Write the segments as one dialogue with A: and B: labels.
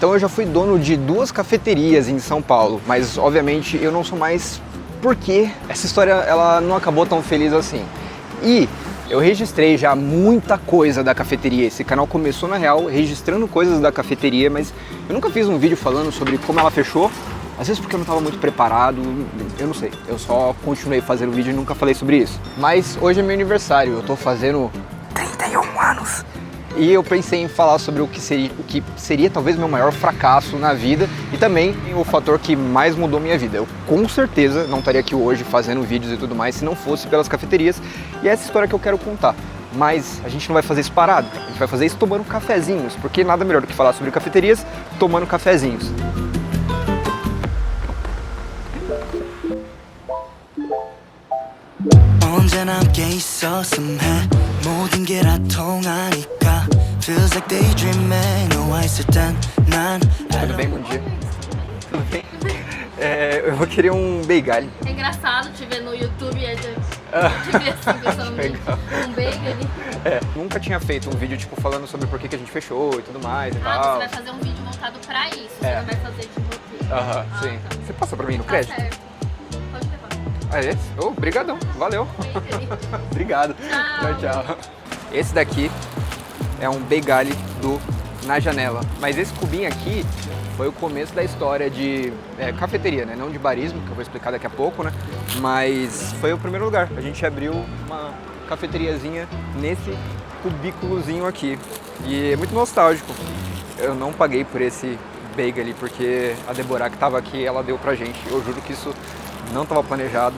A: Então eu já fui dono de 2 cafeterias em São Paulo, mas obviamente eu não sou mais, porque essa história ela não acabou tão feliz assim. E eu registrei já muita coisa da cafeteria. Esse canal começou, na real, registrando coisas da cafeteria, mas eu nunca fiz um vídeo falando sobre como ela fechou. Às vezes porque eu não estava muito preparado, eu não sei. Eu só continuei fazendo vídeo e nunca falei sobre isso. Mas hoje é meu aniversário, eu tô fazendo 31 anos. E eu pensei em falar sobre o que seria talvez meu maior fracasso na vida e também o fator que mais mudou minha vida. Eu com certeza não estaria aqui hoje fazendo vídeos e tudo mais se não fosse pelas cafeterias, e é essa história que eu quero contar. Mas a gente não vai fazer isso parado, a gente vai fazer isso tomando cafezinhos, porque nada melhor do que falar sobre cafeterias tomando cafezinhos. 언제나 함께 있었음 해 모든 게 다 통하니까 Feels like daydreaming 너와 있을 땐 난 Tudo bem, bom dia. Tudo bem? Eu vou querer um bagel.
B: É engraçado te ver no YouTube e te ver assim, pensando um bagel.
A: Nunca tinha feito um vídeo tipo falando sobre por que a gente fechou e tudo mais e tal.
B: Você vai fazer um vídeo voltado pra isso, você não vai fazer tipo roteiro.
A: Sim.
B: Tá.
A: Você passa pra mim no crédito?
B: Certo. Pode levar.
A: Ah, é esse? Oh, brigadão, valeu. Obrigado. Tchau. Esse daqui é um bagel do Na Janela. Mas esse cubinho aqui foi o começo da história de cafeteria, né? Não de barismo, que eu vou explicar daqui a pouco, né? Mas foi o primeiro lugar. A gente abriu uma cafeteriazinha nesse cubículozinho aqui. E é muito nostálgico. Eu não paguei por esse bagel ali, porque a Deborah que estava aqui, ela deu pra gente. Eu juro que isso não estava planejado.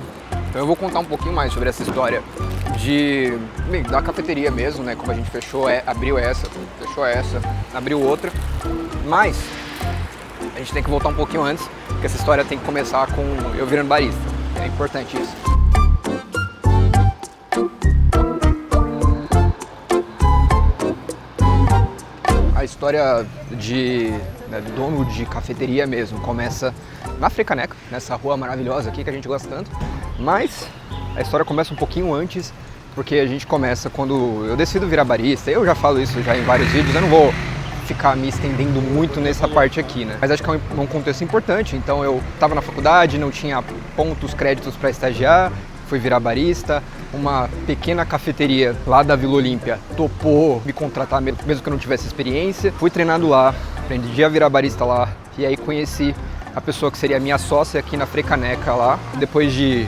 A: Então eu vou contar um pouquinho mais sobre essa história da cafeteria mesmo, né? Como a gente fechou, abriu essa, fechou essa, abriu outra. Mas a gente tem que voltar um pouquinho antes, porque essa história tem que começar com eu virando barista. É importante isso. A história do dono de cafeteria mesmo começa na Frecaneca, nessa rua maravilhosa aqui que a gente gosta tanto, mas a história começa um pouquinho antes, porque a gente começa quando eu decido virar barista. Eu já falo isso já em vários vídeos, eu não vou ficar me estendendo muito nessa parte aqui, né? Mas acho que é um contexto importante. Então eu estava na faculdade, não tinha pontos, créditos para estagiar, fui virar barista. Uma pequena cafeteria lá da Vila Olímpia topou me contratar mesmo que eu não tivesse experiência. Fui treinado lá, aprendi a virar barista lá e aí conheci a pessoa que seria a minha sócia aqui na Frecaneca lá. Depois de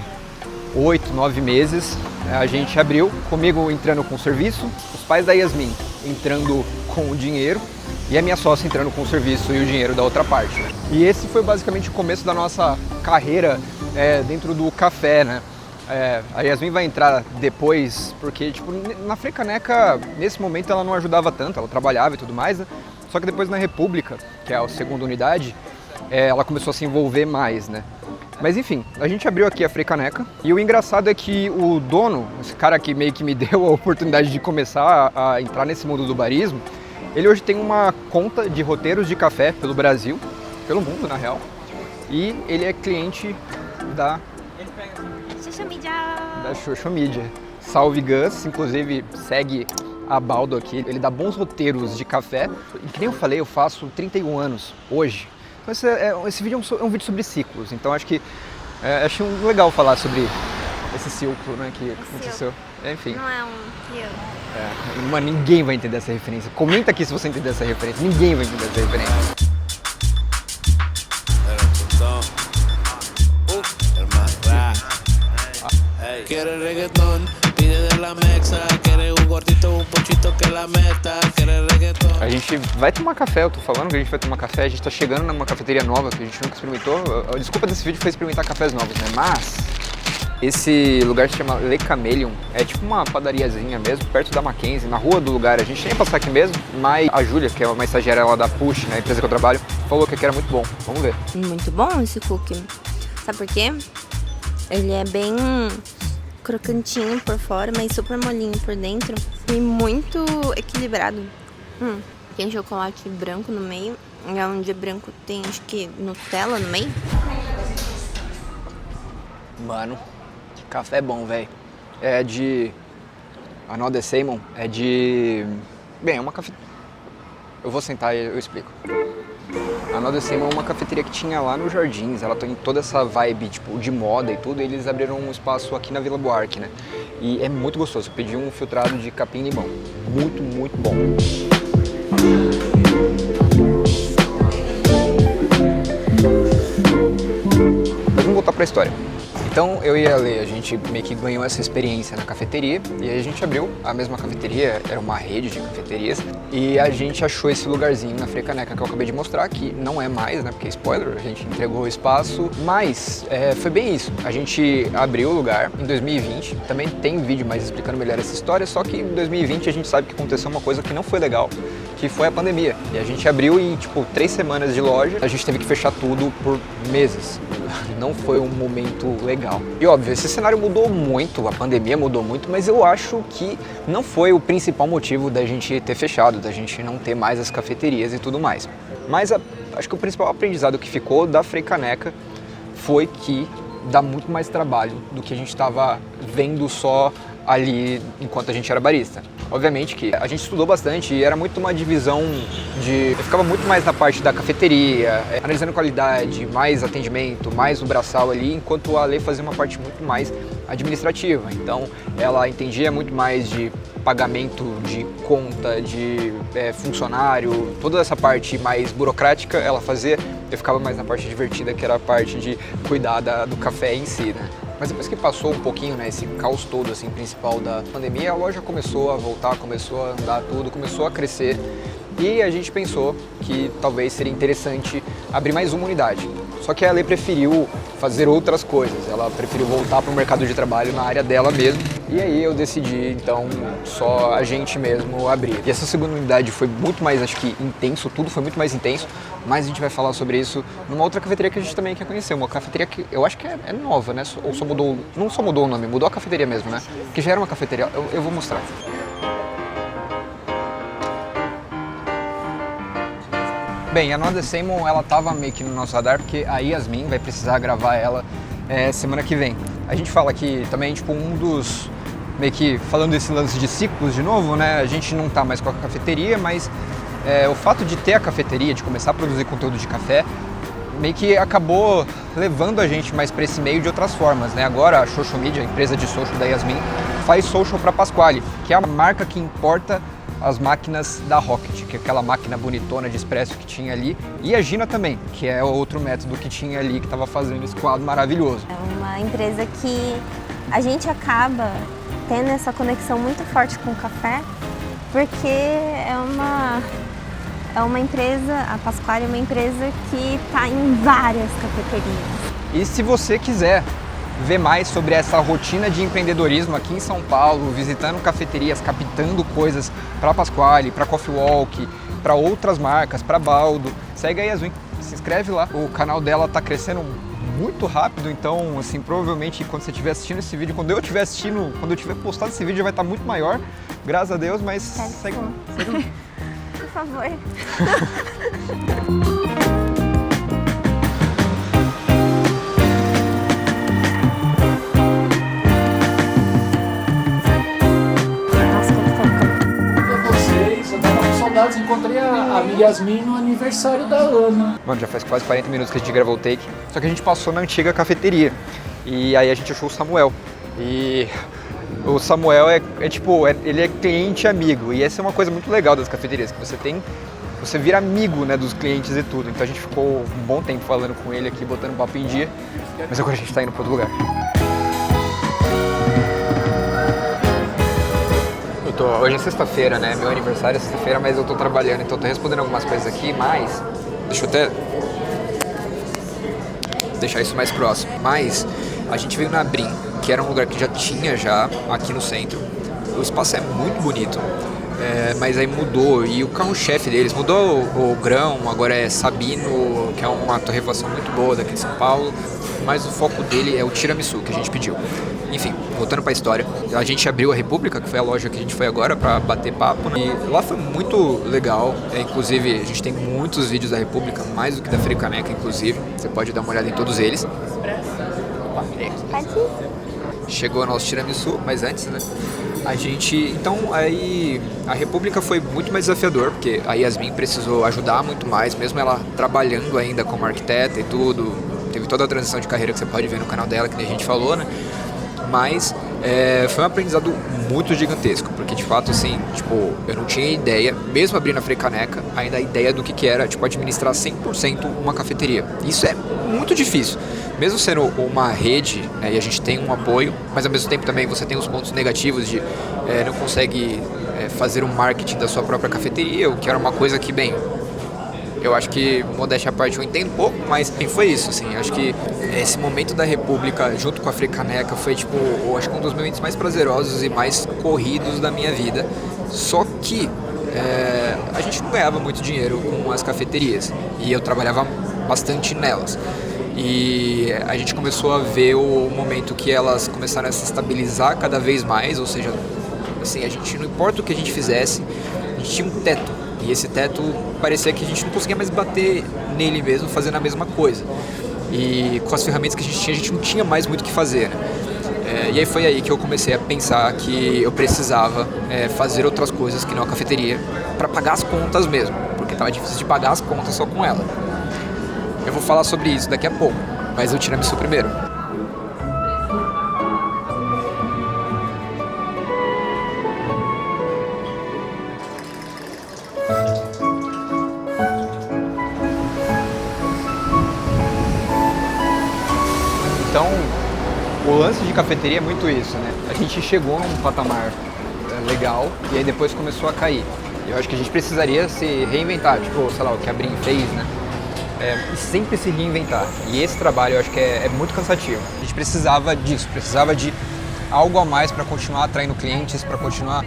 A: 8, 9 meses, a gente abriu, comigo entrando com o serviço, os pais da Yasmin entrando com o dinheiro e a minha sócia entrando com o serviço e o dinheiro da outra parte. Né? E esse foi basicamente o começo da nossa carreira dentro do café, né? A Yasmin vai entrar depois, porque tipo, na Frecaneca, nesse momento ela não ajudava tanto, ela trabalhava e tudo mais, né? Só que depois na República, que é a segunda unidade, ela começou a se envolver mais, né? Mas enfim, a gente abriu aqui a Frecaneca e o engraçado é que o dono, esse cara que meio que me deu a oportunidade de começar a entrar nesse mundo do barismo, ele hoje tem uma conta de roteiros de café pelo Brasil, pelo mundo na real, e ele é cliente da Social Media. Salve Gus, inclusive segue a Baldo aqui, ele dá bons roteiros de café, e que nem eu falei, eu faço 31 anos hoje. Então esse vídeo é um vídeo sobre ciclos, então acho que achei legal falar sobre esse ciclo, né, que aconteceu. Enfim.
B: Não é um eu.
A: Mano, ninguém vai entender essa referência. Comenta aqui se você entender essa referência. Ninguém vai entender essa referência. Quieres reggaetón, pide de la mexa, quieres um gordito, um pochito que la meta, quieres reggaetón. A gente vai tomar café, eu tô falando que a gente vai tomar café, a gente tá chegando numa cafeteria nova que a gente nunca experimentou. A desculpa desse vídeo foi experimentar cafés novos, né? Mas esse lugar se chama Le Chameleon, é tipo uma padariazinha mesmo, perto da Mackenzie, na rua do lugar. A gente nem ia passar aqui mesmo, mas a Júlia, que é uma estagiária lá da Push, né, empresa que eu trabalho, falou que aqui era muito bom. Vamos ver.
C: Muito bom esse cookie. Sabe por quê? Ele é bem crocantinho por fora, mas super molinho por dentro e muito equilibrado. Tem chocolate branco no meio, e onde é branco tem acho que Nutella no meio.
A: Mano, que café bom, velho. É de Another Salmon, é de... Bem, é uma café... Eu vou sentar e eu explico. A Another Same é uma cafeteria que tinha lá nos Jardins, ela tem toda essa vibe tipo, de moda e tudo, e eles abriram um espaço aqui na Vila Buarque, né? E é muito gostoso, eu pedi um filtrado de capim e limão, muito, muito bom. Mas vamos voltar para a história. Então eu e a Lê, a gente meio que ganhou essa experiência na cafeteria e aí a gente abriu a mesma cafeteria, era uma rede de cafeterias e a gente achou esse lugarzinho na Frecaneca que eu acabei de mostrar, que não é mais, né, porque spoiler, a gente entregou o espaço, mas foi bem isso, a gente abriu o lugar em 2020, também tem vídeo mais explicando melhor essa história, só que em 2020 a gente sabe que aconteceu uma coisa que não foi legal, que foi a pandemia, e a gente abriu e tipo 3 semanas de loja, a gente teve que fechar tudo por meses. Não foi um momento legal. E óbvio, esse cenário mudou muito, a pandemia mudou muito, mas eu acho que não foi o principal motivo da gente ter fechado, da gente não ter mais as cafeterias e tudo mais. Mas acho que o principal aprendizado que ficou da Frecaneca foi que dá muito mais trabalho do que a gente estava vendo só ali enquanto a gente era barista. Obviamente que a gente estudou bastante e era muito uma divisão de... Eu ficava muito mais na parte da cafeteria, analisando qualidade, mais atendimento, mais o braçal ali, enquanto a Lê fazia uma parte muito mais administrativa. Então ela entendia muito mais de pagamento de conta, de funcionário, toda essa parte mais burocrática ela fazia, eu ficava mais na parte divertida, que era a parte de cuidar do café em si, né? Mas depois que passou um pouquinho, né, esse caos todo assim, principal da pandemia, a loja começou a voltar, começou a andar tudo, começou a crescer e a gente pensou que talvez seria interessante abrir mais uma unidade. Só que a Lê preferiu fazer outras coisas, ela preferiu voltar para o mercado de trabalho na área dela mesmo. E aí eu decidi, então, só a gente mesmo abrir. E essa segunda unidade foi muito mais, acho que, intenso, tudo foi muito mais intenso, mas a gente vai falar sobre isso numa outra cafeteria que a gente também quer conhecer, uma cafeteria que eu acho que é nova, né? Ou só mudou, não só mudou o nome, mudou a cafeteria mesmo, né? Que já era uma cafeteria, eu vou mostrar. Bem, a Another Same, ela tava meio que no nosso radar, porque a Yasmin vai precisar gravar ela semana que vem. A gente fala que também, tipo, um dos... Meio que falando desse lance de ciclos de novo, né? A gente não tá mais com a cafeteria, mas o fato de ter a cafeteria, de começar a produzir conteúdo de café, meio que acabou levando a gente mais para esse meio de outras formas, né? Agora a Social Media, a empresa de social da Yasmin, faz social para Pasquale, que é a marca que importa as máquinas da Rocket, que é aquela máquina bonitona de espresso que tinha ali, e a Gina também, que é outro método que tinha ali, que estava fazendo esse quadro maravilhoso.
C: É uma empresa que a gente acaba tendo essa conexão muito forte com o café, porque é uma empresa, a Pasquale é uma empresa que está em várias cafeterias.
A: E se você quiser ver mais sobre essa rotina de empreendedorismo aqui em São Paulo, visitando cafeterias, captando coisas para Pasquale, para Coffee Walk, para outras marcas, para Baldo, segue a Yasmin, se inscreve lá. O canal dela está crescendo muito rápido, então assim, provavelmente quando você estiver assistindo esse vídeo, quando eu tiver postado esse vídeo já vai estar muito maior, graças a Deus, mas segue lá.
C: Por favor.
D: Encontrei a Yasmin no aniversário da Ana.
A: Mano, já faz quase 40 minutos que a gente gravou o take, só que a gente passou na antiga cafeteria e aí a gente achou o Samuel. E o Samuel ele é cliente amigo, e essa é uma coisa muito legal das cafeterias, que você vira amigo, né, dos clientes e tudo. Então a gente ficou um bom tempo falando com ele aqui, botando papo em dia, mas agora a gente tá indo para outro lugar. Hoje é sexta-feira, né? Meu aniversário é sexta-feira, mas eu tô trabalhando, então eu tô respondendo algumas coisas aqui, mas... Deixa eu até deixar isso mais próximo. Mas a gente veio na Brim, que era um lugar que já tinha aqui no centro. O espaço é muito bonito, mas aí mudou, e o carro-chefe deles mudou o grão, agora é Sabino, que é uma torrefação muito boa daqui de São Paulo, mas o foco dele é o tiramisu que a gente pediu. Enfim, voltando para a história, a gente abriu a República, que foi a loja que a gente foi agora para bater papo, né? E lá foi muito legal, inclusive a gente tem muitos vídeos da República, mais do que da Frecaneca, inclusive, você pode dar uma olhada em todos eles.
C: Pode ir.
A: chegou nosso tiramisu, mas antes, né? A gente, então aí a República foi muito mais desafiador, porque a Yasmin precisou ajudar muito mais, mesmo ela trabalhando ainda como arquiteta e tudo, teve toda a transição de carreira que você pode ver no canal dela, que nem a gente falou, né? Mas foi um aprendizado muito gigantesco, porque de fato, assim, tipo, eu não tinha ideia, mesmo abrindo a Frecaneca, ainda a ideia do que era, tipo, administrar 100% uma cafeteria. Isso é muito difícil. Mesmo sendo uma rede, né, e a gente tem um apoio, mas ao mesmo tempo também você tem os pontos negativos de não consegue fazer um marketing da sua própria cafeteria, o que era uma coisa que, bem, eu acho que, modéstia à parte, eu entendo um pouco, mas foi isso, assim, acho que esse momento da República, junto com a Frecaneca, foi, tipo, eu acho que um dos momentos mais prazerosos e mais corridos da minha vida, só que a gente não ganhava muito dinheiro com as cafeterias, e eu trabalhava bastante nelas. E a gente começou a ver o momento que elas começaram a se estabilizar cada vez mais, ou seja, assim, a gente, não importa o que a gente fizesse, a gente tinha um teto, e esse teto parecia que a gente não conseguia mais bater nele mesmo, fazendo a mesma coisa. E com as ferramentas que a gente não tinha mais muito o que fazer, né? E aí foi aí que eu comecei a pensar que eu precisava fazer outras coisas que não a cafeteria, para pagar as contas mesmo, porque estava difícil de pagar as contas só com ela. Eu vou falar sobre isso daqui a pouco, mas o tiramisu primeiro. Então, o lance de cafeteria é muito isso, né? A gente chegou num patamar legal e aí depois começou a cair. Eu acho que a gente precisaria se reinventar, tipo, sei lá, o que a Brin fez, né? E sempre se reinventar. E esse trabalho eu acho que é muito cansativo. A gente precisava disso, precisava de algo a mais para continuar atraindo clientes, para continuar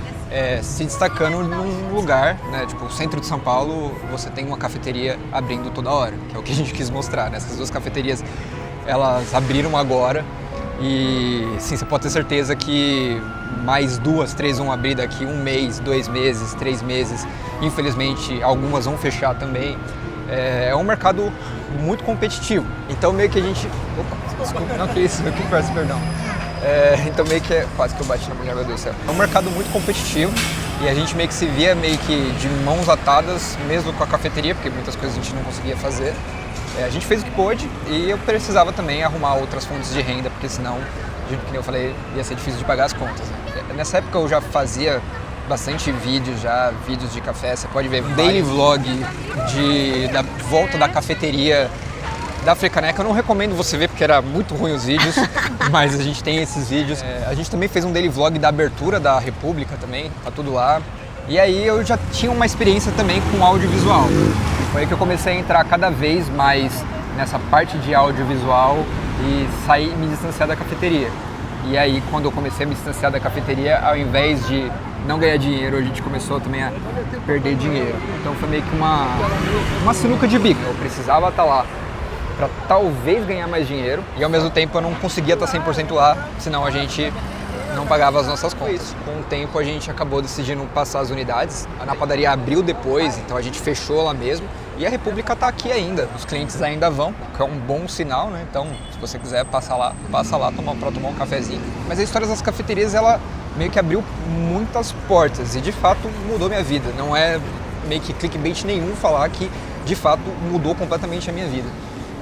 A: se destacando num lugar, né? Tipo, o centro de São Paulo, você tem uma cafeteria abrindo toda hora, que é o que a gente quis mostrar, né? Essas duas cafeterias, elas abriram agora e, sim, você pode ter certeza que mais 2, 3 vão abrir daqui 1 mês, 2 meses, 3 meses. Infelizmente, algumas vão fechar também. É um mercado muito competitivo, então meio que a gente... Opa, desculpa, não, que isso, eu que peço perdão. Então meio que quase que eu bati na mulher, meu Deus do céu. É um mercado muito competitivo e a gente meio que se via meio que de mãos atadas, mesmo com a cafeteria, porque muitas coisas a gente não conseguia fazer. A gente fez o que pôde e eu precisava também arrumar outras fontes de renda, porque senão, como eu falei, ia ser difícil de pagar as contas, né? Nessa época eu já fazia bastante vídeos de café, você pode ver um daily vlog da volta da cafeteria da Frecaneca. Eu não recomendo você ver porque era muito ruim os vídeos, mas a gente tem esses vídeos. A gente também fez um daily vlog da abertura da República também, tá tudo lá. E aí eu já tinha uma experiência também com audiovisual. Foi aí que eu comecei a entrar cada vez mais nessa parte de audiovisual e sair me distanciar da cafeteria. E aí, quando eu comecei a me distanciar da cafeteria, ao invés de não ganhar dinheiro, a gente começou também a perder dinheiro. Então foi meio que uma sinuca de bico. Eu precisava estar lá para talvez ganhar mais dinheiro e ao mesmo tempo eu não conseguia estar 100% lá, senão a gente não pagava as nossas contas. Com o tempo a gente acabou decidindo passar as unidades. A padaria abriu depois, então a gente fechou lá mesmo. E a República está aqui ainda, os clientes ainda vão, que é um bom sinal, né? Então, se você quiser passa lá para tomar um cafezinho. Mas a história das cafeterias, ela meio que abriu muitas portas e de fato mudou minha vida. Não é meio que clickbait nenhum falar que de fato mudou completamente a minha vida.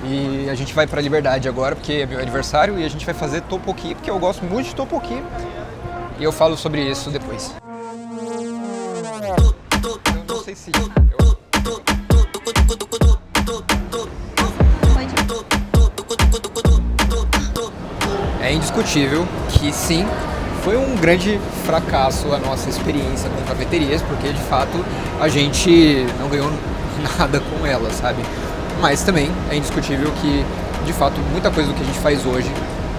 A: E a gente vai para a Liberdade agora, porque é meu aniversário, e a gente vai fazer tteokbokki, porque eu gosto muito de tteokbokki. E eu falo sobre isso depois. Eu não sei se... É indiscutível que sim, foi um grande fracasso a nossa experiência com cafeterias, porque de fato a gente não ganhou nada com elas, sabe? Mas também é indiscutível que de fato muita coisa do que a gente faz hoje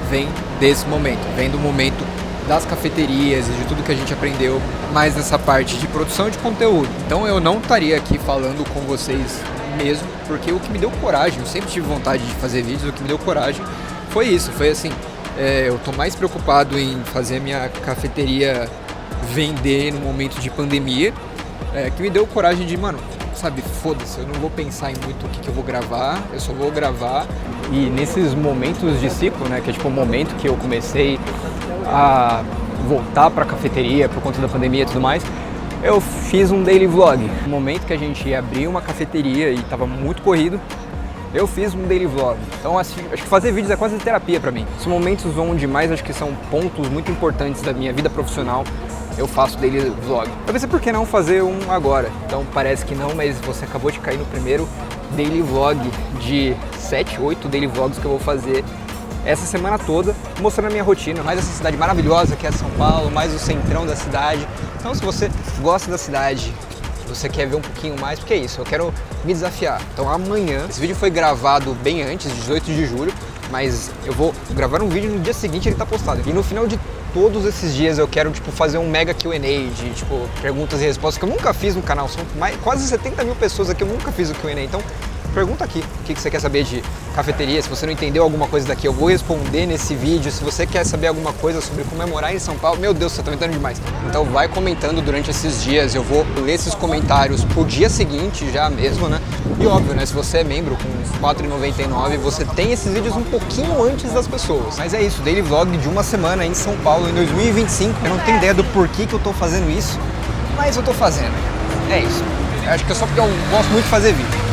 A: vem desse momento, vem do momento das cafeterias e de tudo que a gente aprendeu mais nessa parte de produção de conteúdo. Então eu não estaria aqui falando com vocês mesmo, porque o que me deu coragem, eu sempre tive vontade de fazer vídeos, o que me deu coragem foi isso, foi assim, eu tô mais preocupado em fazer minha cafeteria vender no momento de pandemia, que me deu coragem de, mano, sabe, foda-se, eu não vou pensar em muito o que eu vou gravar, eu só vou gravar. E nesses momentos de ciclo, né, que é tipo o momento que eu comecei a voltar para a cafeteria por conta da pandemia e tudo mais, eu fiz um daily vlog. No momento que a gente ia abrir uma cafeteria e estava muito corrido, eu fiz um daily vlog. Então assim, acho que fazer vídeos é quase terapia para mim. São momentos onde mais acho que são pontos muito importantes da minha vida profissional. Eu faço daily vlog. Eu pensei, por que não fazer um agora? Então parece que não, mas você acabou de cair no primeiro daily vlog de 7, 8 daily vlogs que eu vou fazer essa semana toda, mostrando a minha rotina, mais essa cidade maravilhosa que é São Paulo, mais o centrão da cidade. Então se você gosta da cidade, você quer ver um pouquinho mais, porque é isso, eu quero me desafiar. Então amanhã, esse vídeo foi gravado bem antes, 18 de julho, mas eu vou gravar um vídeo no dia seguinte ele tá postado. E no final de todos esses dias eu quero fazer um mega Q&A de perguntas e respostas que eu nunca fiz no canal. São quase 70 mil pessoas aqui, eu nunca fiz o Q&A. Então pergunta aqui o que você quer saber de cafeteria. Se você não entendeu alguma coisa daqui, eu vou responder nesse vídeo. Se você quer saber alguma coisa sobre como é morar em São Paulo, meu Deus, você tá aumentando demais. Então vai comentando durante esses dias, eu vou ler esses comentários pro dia seguinte já mesmo, né? E óbvio, né? Se você é membro com R$4,99, você tem esses vídeos um pouquinho antes das pessoas. Mas é isso, daily vlog de uma semana em São Paulo em 2025. Eu não tenho ideia do porquê que eu tô fazendo isso, mas eu tô fazendo. É isso. Eu acho que é só porque eu gosto muito de fazer vídeo.